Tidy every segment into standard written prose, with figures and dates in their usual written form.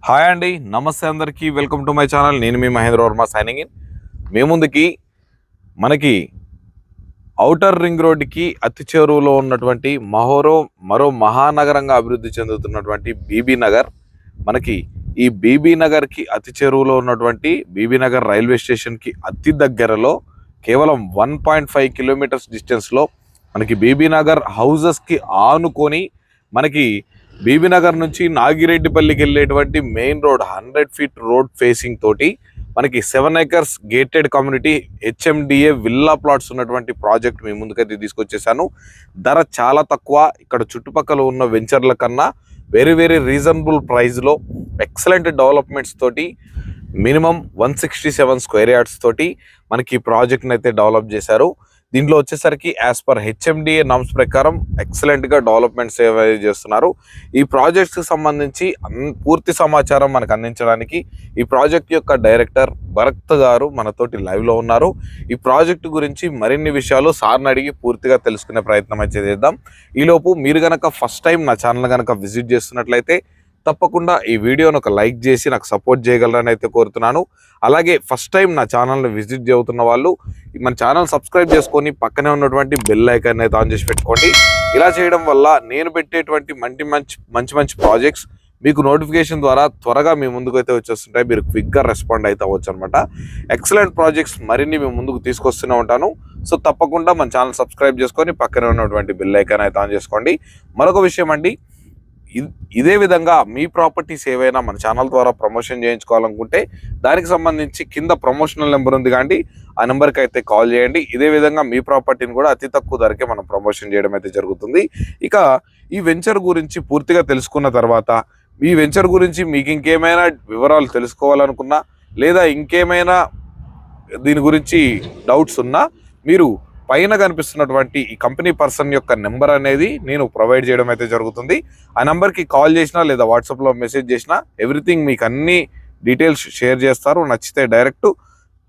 Hi అండి, నమస్తే అందరికీ. Welcome to my channel. నేను మీ మహేంద్ర వర్మ సైనింగ్ ఇన్. మీ ముందుకి మనకి ఔటర్ రింగ్ రోడ్డుకి అతి చేరువలో ఉన్నటువంటి మరో మహానగరంగా అభివృద్ధి చెందుతున్నటువంటి బీబీ నగర్. మనకి ఈ బీబీ నగర్కి అతి చేరువలో ఉన్నటువంటి బీబీ నగర్ రైల్వే స్టేషన్కి అతి దగ్గరలో కేవలం 1.5 కిలోమీటర్స్ డిస్టెన్స్లో మనకి బీబీ నగర్ హౌజెస్కి ఆనుకొని మనకి బీబీ నగర్ నుంచి నాగిరెడ్డిపల్లికి వెళ్ళేటువంటి main road 100 feet road facing తోటి మనకి 7 acres gated community HMDA villa plots ఉన్నటువంటి ప్రాజెక్ట్ మీ ముందుకైతే తీసుకొచ్చేసాను. ధర చాలా తక్కువ. ఇక్కడ చుట్టుపక్కల ఉన్న వెంచర్ల కన్నా వెరీ రీజనబుల్ ప్రైస్లో ఎక్సలెంట్ డెవలప్మెంట్స్ తోటి మినిమం 167 స్క్వేర్ యార్డ్స్ తోటి మనకి ఈ ప్రాజెక్ట్ని అయితే డెవలప్ చేశారు. దీంట్లో వచ్చేసరికి యాజ్ పర్ HMDA నామ్స్ ప్రకారం ఎక్సలెంట్గా డెవలప్మెంట్స్ ఏవైతే చేస్తున్నారు. ఈ ప్రాజెక్ట్స్కి సంబంధించి పూర్తి సమాచారం మనకు అందించడానికి ఈ ప్రాజెక్ట్ యొక్క డైరెక్టర్ భరత్ గారు మనతోటి లైవ్లో ఉన్నారు. ఈ ప్రాజెక్టు గురించి మరిన్ని విషయాలు సార్ని అడిగి పూర్తిగా తెలుసుకునే ప్రయత్నం అయితే చేద్దాం. ఈలోపు మీరు కనుక ఫస్ట్ టైం నా ఛానల్ కనుక విజిట్ చేస్తున్నట్లయితే తప్పకుండా ఈ వీడియోను ఒక లైక్ చేసి నాకు సపోర్ట్ చేయగలరని అయితే కోరుతున్నాను. అలాగే ఫస్ట్ టైం నా ఛానల్ని విజిట్ చేస్తున్న వాళ్ళు మన ఛానల్ సబ్స్క్రైబ్ చేసుకొని పక్కనే ఉన్నటువంటి బెల్ ఐకాన్ అయితే ఆన్ చేసి పెట్టుకోండి. ఇలా చేయడం వల్ల నేను పెట్టేటువంటి మంచి ప్రాజెక్ట్స్ మీకు నోటిఫికేషన్ ద్వారా త్వరగా మీ ముందుకు అయితే వచ్చేస్తుంటాయి. మీరు క్విక్గా రెస్పాండ్ అయితే అవ్వచ్చు అనమాట. ఎక్సలెంట్ ప్రాజెక్ట్స్ మరిన్ని మీ ముందుకు తీసుకొస్తూనే ఉంటాను. సో తప్పకుండా మన ఛానల్ సబ్స్క్రైబ్ చేసుకొని పక్కనే ఉన్నటువంటి బెల్ ఐకాన్ అయితే ఆన్ చేసుకోండి. మరొక విషయం అండి, ఇదే విధంగా మీ ప్రాపర్టీస్ ఏవైనా మన ఛానల్ ద్వారా ప్రమోషన్ చేయించుకోవాలనుకుంటే దానికి సంబంధించి కింద ప్రమోషనల్ నెంబర్ ఉంది కానీ ఆ నెంబర్కి అయితే కాల్ చేయండి. ఇదే విధంగా మీ ప్రాపర్టీని కూడా అతి తక్కువ ధరకే మనం ప్రమోషన్ చేయడం అయితే జరుగుతుంది. ఇక ఈ వెంచర్ గురించి పూర్తిగా తెలుసుకున్న తర్వాత ఈ వెంచర్ గురించి మీకు ఇంకేమైనా వివరాలు తెలుసుకోవాలనుకున్నా లేదా ఇంకేమైనా దీని గురించి డౌట్స్ ఉన్నా మీరు పైన కనిపిస్తున్నటువంటి ఈ కంపెనీ పర్సన్ యొక్క నెంబర్ అనేది నేను ప్రొవైడ్ చేయడం అయితే జరుగుతుంది. ఆ నెంబర్కి కాల్ చేసినా లేదా వాట్సాప్లో మెసేజ్ చేసినా ఎవ్రీథింగ్ మీకు అన్ని డీటెయిల్స్ షేర్ చేస్తారు. నచ్చితే డైరెక్ట్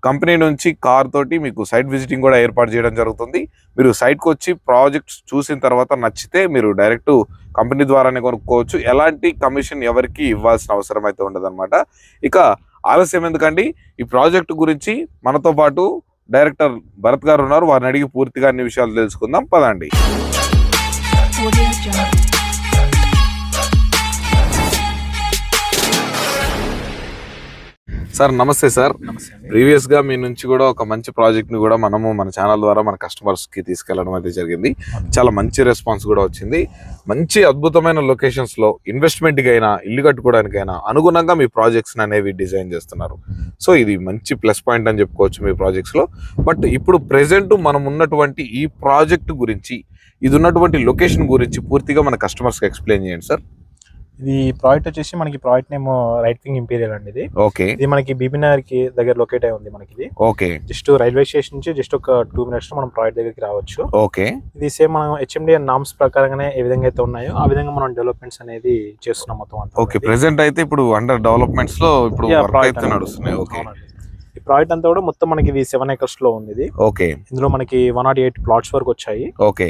కంపెనీ నుంచి కార్ తోటి మీకు సైట్ విజిటింగ్ కూడా ఏర్పాటు చేయడం జరుగుతుంది. మీరు సైట్కి వచ్చి ప్రాజెక్ట్స్ చూసిన తర్వాత నచ్చితే మీరు డైరెక్ట్ కంపెనీ ద్వారానే కొనుక్కోవచ్చు. ఎలాంటి కమిషన్ ఎవరికి ఇవ్వాల్సిన అవసరం అయితే ఉండదన్నమాట. ఇక ఆలస్యం ఎందుకండి, ఈ ప్రాజెక్టు గురించి మనతో పాటు డైరెక్టర్ భరత్ గారు ఉన్నారు. వారిని అడిగి పూర్తిగా అన్ని విషయాలు తెలుసుకుందాం. పదండి. సార్ నమస్తే. సార్ ప్రీవియస్ గా మీ నుంచి కూడా ఒక మంచి ప్రాజెక్ట్ ని కూడా మనము మన ఛానల్ ద్వారా మన కస్టమర్స్ కి తీసుకెళ్లడం అయితే జరిగింది. చాలా మంచి రెస్పాన్స్ కూడా వచ్చింది. మంచి అద్భుతమైన లొకేషన్స్ లో ఇన్వెస్ట్మెంట్ కి అయినా ఇల్లు కట్టుకోవడానికైనా అనుగుణంగా మీ ప్రాజెక్ట్స్ అనేవి డిజైన్ చేస్తున్నారు. సో ఇది మంచి ప్లస్ పాయింట్ అని చెప్పుకోవచ్చు మీ ప్రాజెక్ట్స్ లో. బట్ ఇప్పుడు ప్రెసెంట్ మనం ఉన్నటువంటి ఈ ప్రాజెక్ట్ గురించి, ఇది ఉన్నటువంటి లొకేషన్ గురించి పూర్తిగా మన కస్టమర్స్ కి ఎక్స్ప్లెయిన్ చేయండి సార్. ఇది ప్రాజెక్ట్ వచ్చేసి మనకి project name right wing imperial అండి. ఇది ఓకే. ఇది మనకి బీబీ నగర్ కి దగ్గర లొకేట్ అయి ఉంది. మనకి ఇది ఓకే జస్ట్ రైల్వే స్టేషన్ నుంచి జస్ట్ ఒక 2 minutes లో మనం ప్రాజెక్ట్ దగ్గరికి రావచ్చు. ఓకే. ఇది సేమ్ మనం HMDA నామ్స్ ప్రకారంగానే ఏ విధంగా అయితే ఉన్నాయో ఆ విధంగా మనం డెవలప్మెంట్స్ అనేది చేస్తున్నాం మొత్తం అంతా. ఓకే. ప్రెసెంట్ అయితే ఇప్పుడు అండర్ డెవలప్మెంట్స్ లో ఇప్పుడు వర్క్ అయితే నడుస్తున్నాయి. ఓకే. ఈ ప్రాజెక్ట్ అంతా కూడా మొత్తం మనకి ఇది 7 acres లో ఉంది. ఇది ఓకే. ఇందులో మనకి 108 plots వరకు వచ్చాయి. ఓకే.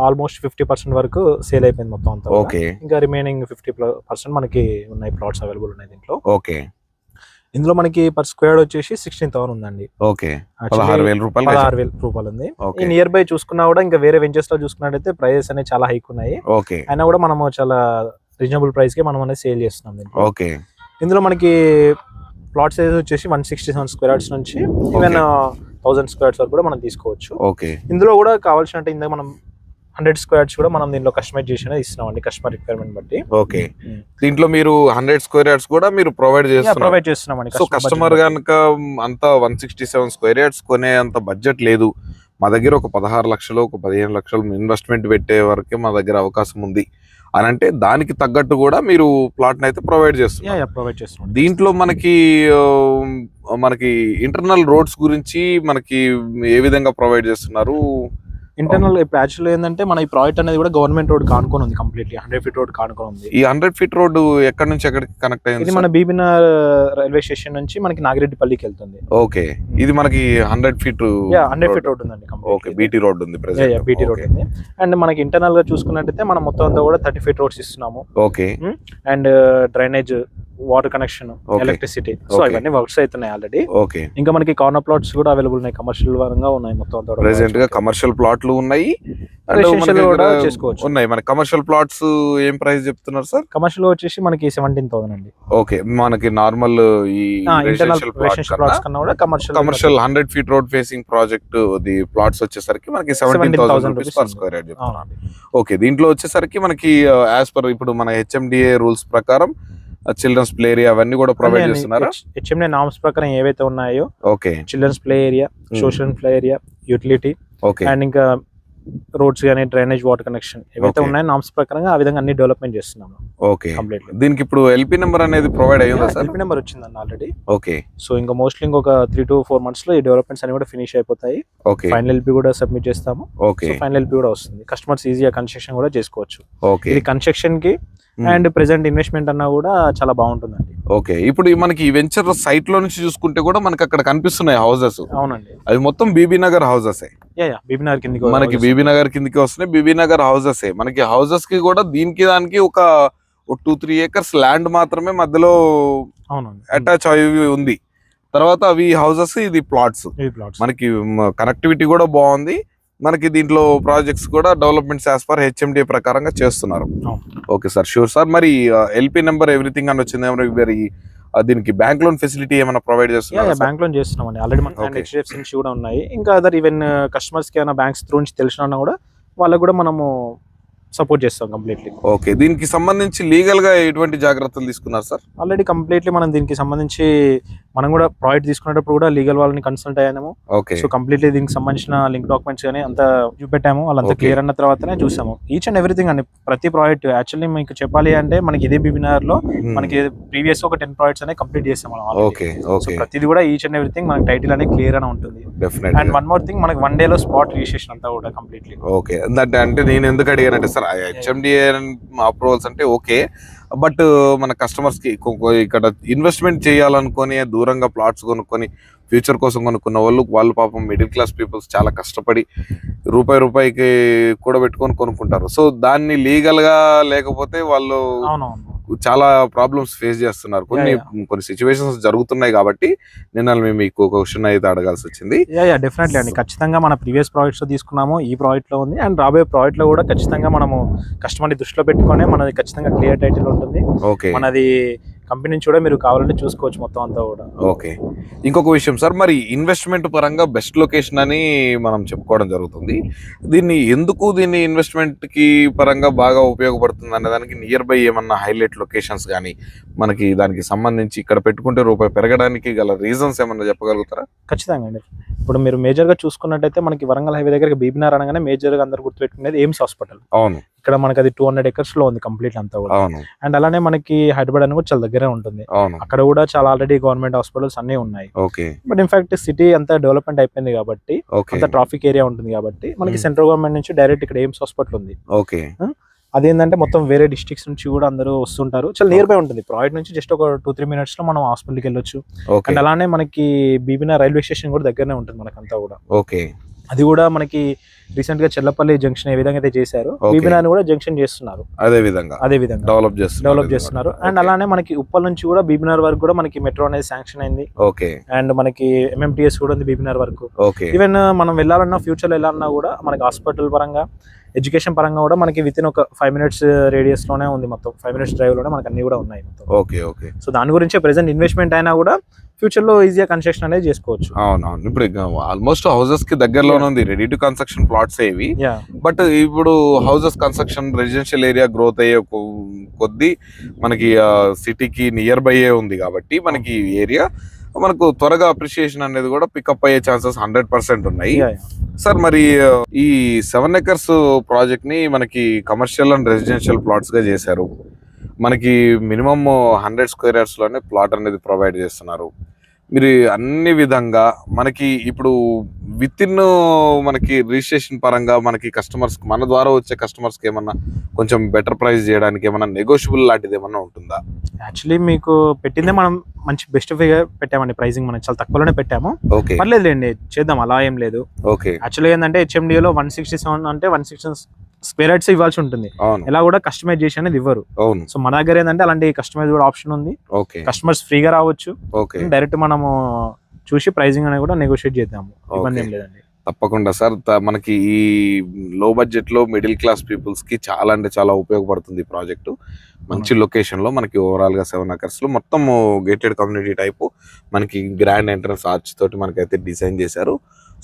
ఆల్మోస్ట్ 50% వరకు సేల్ అయిపోయింది మొత్తం అంతా. ఓకే. ఇంకా రిమైనింగ్ 50% మనకి ఉన్నాయి ప్లాట్స్ అవైలబుల్ ఉన్నాయి దీంట్లో. ఓకే. ఇందులో మనకి పర్ స్క్వేర్ వచ్చేసి 16,000 ఉందండి. ఓకే. 16,000 రూపాయలు ఉంది. ఈ నియర్ బై చూసుకున్నా కూడా ఇంకా వేరే వెంచర్స్ లో చూసుకున్నట్టయితే ప్రైజెస్ అనేవి చాలా హైక్ ఉన్నాయి. ఓకే. అయినా కూడా మనము చాలా రీజనబుల్ ప్రైస్ కి మనం అనేది సేల్ చేస్తున్నాం దీంట్లో. ఓకే. ఇందులో మనకి ప్లాట్ సైజ్ వచ్చేసి 167 స్క్వేర్ యార్డ్స్ నుంచి ఈవెన్ 1000 స్క్వేర్ యార్డ్స్ వరకు కూడా మనం తీసుకోవచ్చు. ఓకే. ఇందులో కూడా కావాల్సినట్టు ఇందాక మనం 100 స్క్వేర్ యార్డ్స్ కూడా మనం దీంట్లో కస్టమైజ్ చేసి ఇస్తున్నాం అండి, కస్టమర్ రిక్వైర్మెంట్ బట్టి. ఓకే. దీంట్లో మీరు 100 స్క్వేర్ యార్డ్స్ కూడా మీరు ప్రొవైడ్ చేస్తున్నాం అండి. సో కస్టమర్ కనుక అంతా 167 స్క్వేర్ యార్డ్స్ కొనే అంత బడ్జెట్ లేదు, మా దగ్గర ఒక 16 లక్షలు ఒక 15 లక్షలు ఇన్వెస్ట్మెంట్ పెట్టే వరకే మా దగ్గర అవకాశం ఉంది అని అంటే దానికి తగ్గట్టు కూడా మీరు ప్లాట్ అయితే ప్రొవైడ్ చేస్తున్నారు. దీంట్లో మనకి ఇంటర్నల్ రోడ్స్ గురించి మనకి ఏ విధంగా ప్రొవైడ్ చేస్తున్నారు? ఇంటర్నల్ ఇప్పుడు యాక్చువల్ ఏంటంటే మన ఈ ప్రాజెక్ట్ అనేది కూడా గవర్నమెంట్ రోడ్ కానుకొని ఉంది, కంప్లీట్లీ 100 feet రోడ్ కానుకొని ఉంది. ఈ 100 feet రోడ్ ఎక్కడి నుంచి ఎక్కడికి కనెక్ట్ అయ్యింది? ఇది మన బీబీనగర్ రైల్వే స్టేషన్ నుంచి మనకి నాగిరెడ్డిపల్లికి వెళ్తుంది. ఓకే. ఇది మనకి 100 feet రోడ్ ఉందండి. ఓకే. బీటీ రోడ్ ఉంది, బీటీ రోడ్ ఉంది. అండ్ మనకి ఇంటర్నల్ గా చూసుకున్నట్టయితే మనం మొత్తం అంతా కూడా 30 feet రోడ్స్ ఇస్తున్నాము. Okay. And drainage water connection, Okay. Electricity, so Okay. ఇవన్నీ వర్క్స్ అవుతున్నాయి ఆల్రెడీ. ఓకే, ఇంకా మనకి కార్నర్ ప్లాట్స్ కూడా అవైలబుల్ ఉన్నాయి, కమర్షియల్ పరంగా ఉన్నాయి మొత్తం అంతా. ప్రెసెంట్ గా కమర్షియల్ ప్లాట్లు ఉన్నాయి, and Residential మనకి కూడా ఇక్కడ చేసుకోవచ్చు. ఉన్నాయి. మన కమర్షియల్ ప్లాట్స్ ఏం ప్రైస్ చెప్తున్నారు సార్? కమర్షియల్ వచ్చేసి మనకి 17,000 అండి. ఓకే, మనకి నార్మల్ ఈ ఇంటర్నల్ రెసిడెన్షియల్ రెసిడెన్షియల్ ప్లాట్స్ కన్నా కూడా commercial commercial 100 feet road facing project the plots వచ్చేసరికి మనకి 17,000 రూపీస్ పర్ స్క్వేర్ యార్డ్ చెప్తున్నారు. అవునండి. ఓకే, దీంట్లో వచ్చేసరికి మనకి యాజ్ పర్ ఇప్పుడు మన HMDA రూల్స్ ప్రకారం చిల్డ్రన్స్ ప్లే ఏరియా అవన్నీ కూడా ప్రొవైడ్ చేస్తున్నారా? హెచ్ఎండి నామ్స్ ప్రకారం ఏవైతే ఉన్నాయో, okay, children's play area, social play area, utility, okay, and ఇంకా రోడ్స్ కానీ డ్రైనేజ్, వాటర్ కనెక్షన్ ఏవైతే Okay. ఉన్నాయో నామ్స్ ప్రకారంగా ఆ విధంగా అన్ని డెవలప్మెంట్ చేస్తున్నాము ఓకే. కంప్లీట్లీ. దీనికి ఇప్పుడు ఎల్పి నెంబర్ అనేది ప్రొవైడ్ అయ్యిందా సార్? ఎల్పీ నెంబర్ వచ్చిందండి ఆల్రెడీ. ఓకే, సో ఇంకా మోస్ట్లీ ఇంకొక 3 to 4 months లో ఈ డెవలప్మెంట్స్ అన్ని కూడా ఫినిష్ అయిపోతాయి. ఓకే, ఫైనల్ ఎల్పీ కూడా సబ్మిట్ చేస్తాము. ఓకే, సో ఫైనల్ ఎల్పీ కూడా వస్తుంది, కస్టమర్స్ ఈజీగా కన్స్ట్రక్షన్ కూడా చేసుకోవచ్చు. ఓకే, ఇది కన్స్ట్రక్షన్ కి అండ్ ప్రెసెంట్ ఇన్వెస్ట్మెంట్ అన్నా కూడా చాలా బాగుంటుందండి. ఓకే. ఇప్పుడు మనకి ఈ వెంచర్ సైట్ లో నుంచి చూసుకుంటే కూడా మనకి అక్కడ కనిపిస్తున్నాయి హౌసెస్. అవునండి. అవి మొత్తం బీబీ నగర్ హౌసెస్. యా బీబీనగర్ కిందకి మనకి బీబీ నగర్ కిందకి వస్తున్నాయి. బీబీ నగర్ హౌసెస్ మనకి హౌసెస్ కి కూడా దానికి ఒక 2-3 acres ల్యాండ్ మాత్రమే మధ్యలో అవునండి అటాచ్ అయ్యి ఉంది. తర్వాత అవి హౌసెస్, ఇది ప్లాట్స్. ఈ ప్లాట్స్ మనకి కనెక్టివిటీ కూడా బాగుంది. మనకి దీంట్లో ప్రాజెక్ట్స్ కూడా డెవలప్మెంట్స్ యాజ్ పర్ HMDA ప్రకారంగా చేస్తున్నారు. Okay sir, sure sir. మరి ఎల్పీ నెంబర్ ఎవ్రీథింగ్ అని వచ్చింది. మరి దీనికి బ్యాంక్ లోన్ ఫెసిలిటీ ఏమైనా ప్రొవైడ్ చేస్తున్నారు? బ్యాంక్ లోన్ చేస్తున్నామండి ఆల్రెడీ. మన Okay. HDFC నుంచి కూడా ఉన్నాయి. ఇంకా అదర్ ఈవెన్ కస్టమర్స్ కి ఏమైనా బ్యాంక్స్ త్రూ నుంచి తెలిసిన కూడా వాళ్ళకు కూడా మనము సపోర్ట్ చేస్తాం కంప్లీట్లీ. ఓకే, దీనికి సంబంధించి లీగల్ గా ఎటువంటి జాగ్రత్తలు తీసుకున్నారు సార్? ఆల్రెడీ కంప్లీట్లీ మనం దీనికి సంబంధించి మనం కూడా ప్రాజెక్ట్ తీసుకునేటప్పుడు కూడా లీగల్ వాళ్ళని కన్సల్ట్ అయ్యాము. ఓకే, సో కంప్లీట్లీ దీనికి సంబంధించిన లింక్ డాక్యుమెంట్స్ కానీ అంతా చూపెట్టాము. వాళ్ళంతా Okay. క్లియర్ అన్న తర్వాతనే చూసాము ఈచ్ అండ్ ఎవ్రీథింగ్ అండి. ప్రతి ప్రాజెక్ట్ యాక్చువల్లీ మీకు చెప్పాలి అంటే మనకి ఇదే బీబీనగర్ లో మనకి ప్రీవియస్ ఒక 10 ప్రాజెక్ట్స్ అనేది కంప్లీట్ చేసాం మనం already. ఓకే, సో ఓకే, ప్రతిది కూడా ఈచ్ అండ్ ఎవ్రీథింగ్ మనకి టైటిల్ అనేది క్లియర్ అని ఉంటుంది. Definite. And one more thing, మనకి 1 day లో స్పాట్ రిజిస్ట్రేషన్ అంతా కూడా కంప్లీట్లీ. ఓకే, అంటే నేను ఎందుకు అడిగానంటే సార్, HMDA అప్రూవల్స్ అంటే ఓకే, బట్ మన కస్టమర్స్ కి ఇక్కడ ఇన్వెస్ట్మెంట్ చేయాలనుకొని దూరంగా ప్లాట్స్ కొనుక్కొని ఫ్యూచర్ కోసం కొనుక్కున్న వాళ్ళు పాపం మిడిల్ క్లాస్ పీపుల్స్ చాలా కష్టపడి రూపాయికి కూడా పెట్టుకొని కొనుక్కుంటారు. సో దాన్ని లీగల్ గా లేకపోతే వాళ్ళు అవునవును. చాలా ప్రాబ్లమ్స్ ఫేస్ చేస్తున్నారు. కొన్ని సిచ్యువేషన్స్ జరుగుతున్నాయి కాబట్టి నేను మీకు ఒక క్వశ్చన్ అయితే అడగాల్సి వచ్చింది. యా డెఫినెట్లీ అండి. ఖచ్చితంగా మన ప్రీవియస్ ప్రాజెక్ట్స్ లో తీసుకున్నాము, ఈ ప్రాజెక్ట్ లో ఉంది, అండ్ రాబోయే ప్రాజెక్ట్ లో కూడా ఖచ్చితంగా మనము కస్టమర్ ని దృష్టిలో పెట్టుకొని మనది ఖచ్చితంగా క్లియర్ టైటిల్ ఉంటుంది. ఓకే, మనది కంపెనీ నుంచి కూడా మీరు కావాలంటే చూసుకోవచ్చు మొత్తం అంతా కూడా. ఓకే. ఇంకొక విషయం సార్, మరి ఇన్వెస్ట్మెంట్ పరంగా బెస్ట్ లొకేషన్ అని మనం చెప్పుకోవడం జరుగుతుంది. దీన్ని ఇన్వెస్ట్మెంట్ కి పరంగా బాగా ఉపయోగపడుతుంది అనే దానికి నియర్ బై ఏమన్నా హైలైట్ లొకేషన్స్ కానీ మనకి దానికి సంబంధించి ఇక్కడ పెట్టుకుంటే రూపాయి పెరగడానికి గల రీజన్స్ ఏమన్నా చెప్పగలుగుతారా? ఖచ్చితంగా అండి. ఇప్పుడు మీరు మేజర్ గా చూసుకున్నట్టయితే మనకి వరంగల్ హైవే దగ్గర బీబీనగర్ అనగానే మేజర్ గా అందరు గుర్తుపెట్టుకునేది ఎయిమ్స్ హాస్పిటల్. అవును, ఇక్కడ మనకి అది 200 acres లో ఉంది కంప్లీట్ అంతా కూడా. అవును, అండ్ అలానే మనకి హైదరాబాద్ అని కూడా చాలా దగ్గరే ఉంటుంది. అవును, అక్కడ కూడా చాలా ఆల్రెడీ గవర్నమెంట్ హాస్పిటల్స్ అన్ని ఉన్నాయి. ఓకే, బట్ ఇన్ఫాక్ట్ సిటీ అంతా డెవలప్మెంట్ అయిపోయింది కాబట్టి, ఓకే, అంత ట్రాఫిక్ ఏరియా ఉంటుంది కాబట్టి మనకి సెంట్రల్ గవర్నమెంట్ నుంచి డైరెక్ట్ ఇక్కడ ఎయిమ్స్ హాస్పిటల్ ఉంది. ఓకే. అదేంటంటే మొత్తం వేరే డిస్ట్రిక్ట్స్ నుంచి కూడా అందరూ వస్తుంటారు. చాలా నియర్ బై ఉంటుంది. ప్రాజెక్ట్ నుంచి జస్ట్ ఒక 2-3 minutes లో మనం హాస్పిటల్కి వెళ్ళొచ్చు. ఓకే, అండ్ అలానే మనకి బీబీనగర్ రైల్వే స్టేషన్ కూడా దగ్గరనే ఉంటుంది మనకంతా కూడా. ఓకే. అది కూడా మనకి రీసెంట్ గా చెల్లపల్లి జంక్షన్ ఏ విధంగా అయితే చేశారు, Okay. బీబీనగర్ కూడా జంక్షన్ చేస్తున్నారు. అదే విధంగా డెవలప్ చేస్తున్నారు. అండ్ అలానే మనకి ఉప్పల్ నుంచి కూడా బీబీనగర్ వరకు కూడా మనకి మెట్రో అనేది శాంక్షన్ అయింది. ఓకే, అండ్ మనకి MMTS కూడా ఉంది బీబీనగర్ వరకు. ఓకే. ఈవెన్ మనం వెళ్ళాలన్నా ఫ్యూచర్ లో వెళ్ళాలన్నా కూడా మనకి హాస్పిటల్ పరంగా, ఎడ్యుకేషన్ పరంగా కూడా మనకి విత్ ఇన్ ఒక 5 minutes రేడియస్ లోనే ఉంది. మొత్తం 5 minutes డ్రైవ్ లోనే మనకి అన్ని కూడా ఉన్నాయి మొత్తం. Okay, okay. సో దాని గురించి ప్రెసెంట్ ఇన్వెస్ట్మెంట్ అయినా కూడా ఫ్యూచర్ లో ఈజీగా కన్స్ట్రక్షన్ అనేది చేసుకోవచ్చు. అవునవును, ఇప్పుడు ఆల్మోస్ట్ హౌసెస్ కి దగ్గరలోనే ఉంది, రెడీ టు కన్స్ట్రక్షన్ ప్లాట్స్ ఏవి. బట్ ఇప్పుడు houses construction residential area growth అయ్యే కొద్దీ మనకి సిటీకి నియర్ బై ఉంది కాబట్టి మనకి ఏరియా మనకు త్వరగా అప్రిషియేషన్ అనేది కూడా పికప్ అయ్యే ఛాన్సెస్ 100% ఉన్నాయి. సార్ మరి ఈ 7 acres ప్రాజెక్ట్ ని మనకి కమర్షియల్ అండ్ రెసిడెన్షియల్ ప్లాట్స్ గా చేశారు. మనకి మినిమం 100 square yards లోనే ప్లాట్ అనేది ప్రొవైడ్ చేస్తున్నారు. మీరు అన్ని విధంగా మనకి ఇప్పుడు విత్ ఇన్ మనకి రిజిస్ట్రేషన్ పరంగా మనకి కస్టమర్స్, మన ద్వారా వచ్చే కస్టమర్స్ కి ఏమన్నా కొంచెం బెటర్ ప్రైస్ చేయడానికి ఏమన్నా నెగోషియబుల్ లాంటిది ఏమన్నా ఉంటుందా? యాక్చువల్లీ మీకు పెట్టిందే మనం మంచి బెస్ట్ ఫిగర్ పెట్టామండి. ప్రైసింగ్ మనం చాలా తక్కువలోనే పెట్టాము. ఓకే, పర్లేదులేండి, చేద్దాం, అలా ఏం లేదు. ఓకే. యాక్చువల్గా ఏంటంటే HMDA లో 167 అంటే 167 స్క్వేర్ యార్డ్స్ ఇవ్వాల్సి ఉంటుంది. అవును ఇలా కూడా కస్టమైజ్ చేసి అనేది ఇవ్వరు. అవును సో మన దగ్గర ఏంటంటే అలాంటి కస్టమైజ్ కూడా ఆప్షన్ ఉంది. ఓకే కస్టమర్స్ ఫ్రీగా రావచ్చు. ఓకే డైరెక్ట్ మనము చూసి ప్రైజింగ్ అనేది కూడా నెగోషియేట్ చేద్దాము. ఇబ్బంది ఏం లేదండి. తప్పకుండా సార్. మనకి ఈ లో బడ్జెట్ లో మిడిల్ క్లాస్ పీపుల్స్ కి చాలా అంటే చాలా ఉపయోగపడుతుంది ఈ ప్రాజెక్టు. మంచి లొకేషన్ లో మనకి ఓవరాల్ గా 7 acres లో మొత్తం గేటెడ్ కమ్యూనిటీ టైపు మనకి గ్రాండ్ ఎంట్రన్స్ ఆర్చ్ తోటి మనకైతే డిజైన్ చేశారు.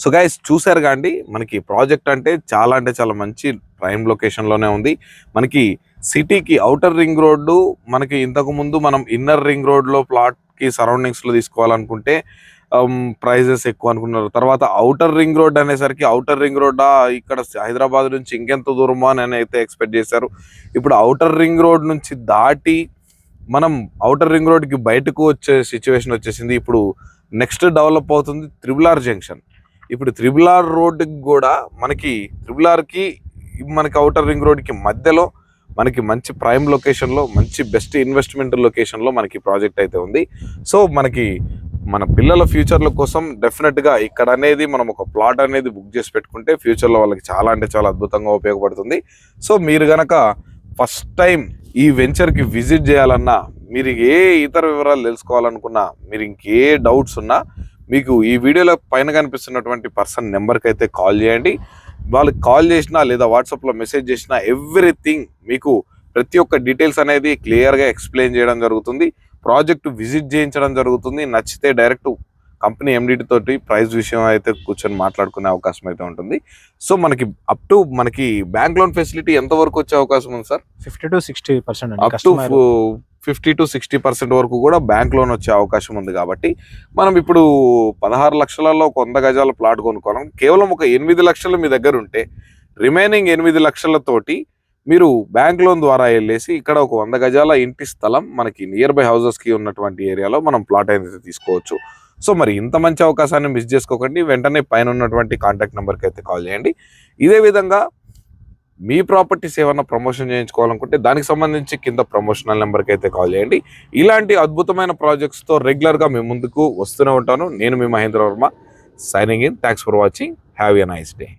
సో గైస్ చూసారు కాండి, మనకి ప్రాజెక్ట్ అంటే చాలా మంచి ప్రైమ్ లొకేషన్ లోనే ఉంది. మనకి సిటీకి ఔటర్ రింగ్ రోడ్డు, మనకి ఇంతకు ముందు మనం ఇన్నర్ రింగ్ రోడ్ లో ప్లాట్ కి సరౌండింగ్స్ లో తీసుకోవాలనుకుంటే ప్రైజెస్ ఎక్కువ అనుకున్నారు. తర్వాత ఔటర్ రింగ్ రోడ్ అనేసరికి ఔటర్ రింగ్ రోడ్ ఇక్కడ హైదరాబాద్ నుంచి ఇంకెంత దూరమో అని అయితే ఎక్స్పెక్ట్ చేశారు. ఇప్పుడు ఔటర్ రింగ్ రోడ్ నుంచి దాటి మనం ఔటర్ రింగ్ రోడ్కి బయటకు వచ్చే సిచ్యువేషన్ వచ్చేసింది. ఇప్పుడు నెక్స్ట్ డెవలప్ అవుతుంది త్రిబుల్ జంక్షన్. ఇప్పుడు త్రిబుల్ రోడ్కి కూడా మనకి త్రిబుల్ మనకి ఔటర్ రింగ్ రోడ్కి మధ్యలో మనకి మంచి ప్రైమ్ లొకేషన్లో మంచి బెస్ట్ ఇన్వెస్ట్మెంట్ లొకేషన్లో మనకి ప్రాజెక్ట్ అయితే ఉంది. సో మనకి మన పిల్లల ఫ్యూచర్ల కోసం డెఫినెట్గా ఇక్కడ అనేది మనం ఒక ప్లాట్ అనేది బుక్ చేసి పెట్టుకుంటే ఫ్యూచర్లో వాళ్ళకి చాలా అంటే చాలా అద్భుతంగా ఉపయోగపడుతుంది. సో మీరు గనక ఫస్ట్ టైం ఈ వెంచర్కి విజిట్ చేయాలన్నా, మీరు ఏ ఇతర వివరాలు తెలుసుకోవాలనుకున్నా, మీరు ఇంకే డౌట్స్ ఉన్నా మీకు ఈ వీడియోలో పైన కనిపిస్తున్నటువంటి పర్సన్ నెంబర్కి అయితే కాల్ చేయండి. వాళ్ళకి కాల్ చేసినా లేదా వాట్సాప్లో మెసేజ్ చేసినా ఎవ్రీథింగ్ మీకు ప్రతి ఒక్క డీటెయిల్స్ అనేది క్లియర్గా ఎక్స్ప్లెయిన్ చేయడం జరుగుతుంది. ప్రాజెక్ట్ విజిట్ చేయించడం జరుగుతుంది. నచ్చితే డైరెక్ట్ కంపెనీ ఎండిటి తోటి ప్రైస్ విషయం అయితే కూర్చొని మాట్లాడుకునే అవకాశం అయితే ఉంటుంది. సో మనకి అప్ టు మనకి బ్యాంక్ లోన్ ఫెసిలిటీ ఎంత వరకు వచ్చే అవకాశం ఉంది sir? 50 to 60%. Up to 50 to 60% వరకు కూడా బ్యాంక్ లోన్ వచ్చే అవకాశం ఉంది. కాబట్టి మనం ఇప్పుడు 16 లక్షలలో 100 గజాల ప్లాట్ కొనుక్కోవాలి. కేవలం ఒక 8 లక్షలు మీ దగ్గర ఉంటే రిమైనింగ్ 8 లక్షలతోటి మీరు బ్యాంక్ లోన్ ద్వారా వెళ్ళేసి ఇక్కడ ఒక 100 గజాల ఇంటి స్థలం మనకి నియర్ బై హౌసెస్కి ఉన్నటువంటి ఏరియాలో మనం ప్లాట్ అయితే తీసుకోవచ్చు. సో మరి ఇంత మంచి అవకాశాన్ని మిస్ చేసుకోకండి. వెంటనే పైన ఉన్నటువంటి కాంటాక్ట్ నెంబర్కి అయితే కాల్ చేయండి. ఇదే విధంగా మీ ప్రాపర్టీస్ ఏమన్నా ప్రమోషన్ చేయించుకోవాలనుకుంటే దానికి సంబంధించి కింద ప్రమోషనల్ నెంబర్కి అయితే కాల్ చేయండి. ఇలాంటి అద్భుతమైన ప్రాజెక్ట్స్తో రెగ్యులర్గా మీ ముందుకు వస్తూనే ఉంటాను. నేను మీ Mahendra Varma, signing in. Thanks for watching. Have a nice day.